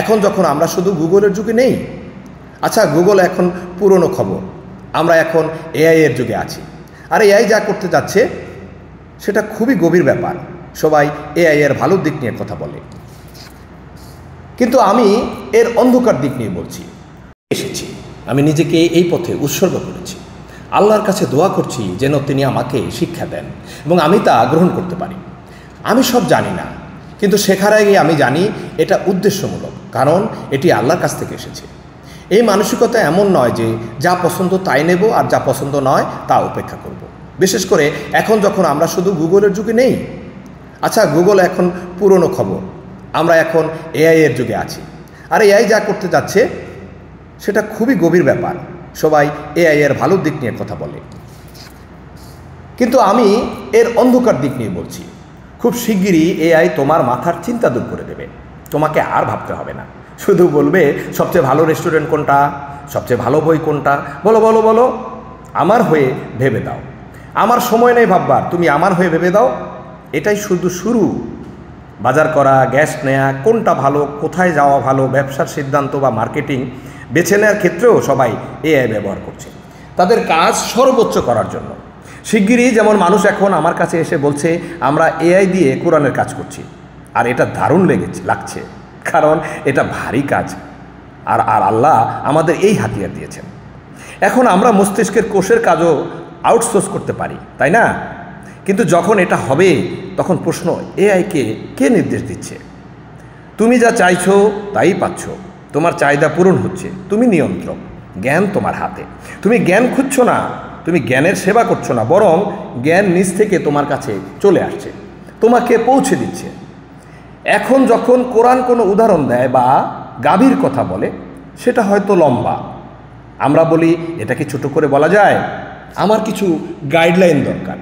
এখন যখন আমরা শুধু গুগলের যুগে নেই। আচ্ছা, গুগল এখন পুরনো খবর, আমরা এখন এআই এর যুগে আছি। আর এআই যা করতে যাচ্ছে সেটা খুবই গভীর ব্যাপার। সবাই এআই এর ভালো দিক নিয়ে কথা বলে, কিন্তু আমি এর অন্ধকার দিক নিয়ে বলছি। এসেছি, আমি নিজেকে এই পথে উৎসর্গ করেছি। আল্লাহর কাছে দোয়া করছি যেন তিনি আমাকে শিক্ষা দেন এবং আমি তা গ্রহণ করতে পারি। আমি সব জানি না, কিন্তু শেখার আগে আমি জানি এটা উদ্দেশ্যমূলক, কারণ এটি আল্লাহর কাছ থেকে এসেছে। এই মানসিকতা এমন নয় যে যা পছন্দ তাই নেব আর যা পছন্দ নয় তা উপেক্ষা করব। বিশেষ করে এখন যখন আমরা শুধু গুগলের যুগে নেই। আচ্ছা, গুগল এখন পুরনো খবর, আমরা এখন এআই এর যুগে আছি। আর এআই যা করতে যাচ্ছে সেটা খুবই গভীর ব্যাপার। সবাই এআই এর ভালো দিক নিয়ে কথা বলে, কিন্তু আমি এর অন্ধকার দিক নিয়ে বলছি। খুব শিগগিরই এআই তোমার মাথার চিন্তা দূর করে দেবে। তোমাকে আর ভাবতে হবে না, শুধু বলবে সবচেয়ে ভালো রেস্টুরেন্ট কোনটা, সবচেয়ে ভালো বই কোনটা, বলো বলো বলো, আমার হয়ে ভেবে দাও। আমার সময় নেই ভাববার, তুমি আমার হয়ে ভেবে দাও। এটাই শুধু শুরু। বাজার করা, গ্যাস নেওয়া, কোনটা ভালো, কোথায় যাওয়া ভালো, ব্যবসার সিদ্ধান্ত বা মার্কেটিং বেছে নেওয়ার ক্ষেত্রেও সবাই এআই ব্যবহার করছে তাদের কাজ সর্বোচ্চ করার জন্য। শিগগিরই যেমন মানুষ এখন আমার কাছে এসে বলছে আমরা এআই দিয়ে কোরআনের কাজ করছি, আর এটা দারুণ লাগছে, কারণ এটা ভারী কাজ। আর আল্লাহ আমাদের এই হাতিয়ার দিয়েছেন। এখন আমরা মস্তিষ্কের কোষের কাজও আউটসোর্স করতে পারি, তাই না? কিন্তু যখন এটা হবে তখন প্রশ্ন, এআইকে কে নির্দেশ দিচ্ছে? তুমি যা চাইছো তাই পাচ্ছ, তোমার চাহিদা পূরণ হচ্ছে, তুমি নিয়ন্ত্রক, জ্ঞান তোমার হাতে। তুমি জ্ঞান খুঁজছো না, তুমি জ্ঞানের সেবা করছো না, বরং জ্ঞান নিজ থেকে তোমার কাছে চলে আসছে, তোমাকে পৌঁছে দিচ্ছে। এখন যখন কোরআন কোনো উদাহরণ দেয় বা গাভীর কথা বলে, সেটা হয়তো লম্বা। আমরা বলি এটা কি ছোট করে বলা যায়? আমার কিছু গাইডলাইন দরকার।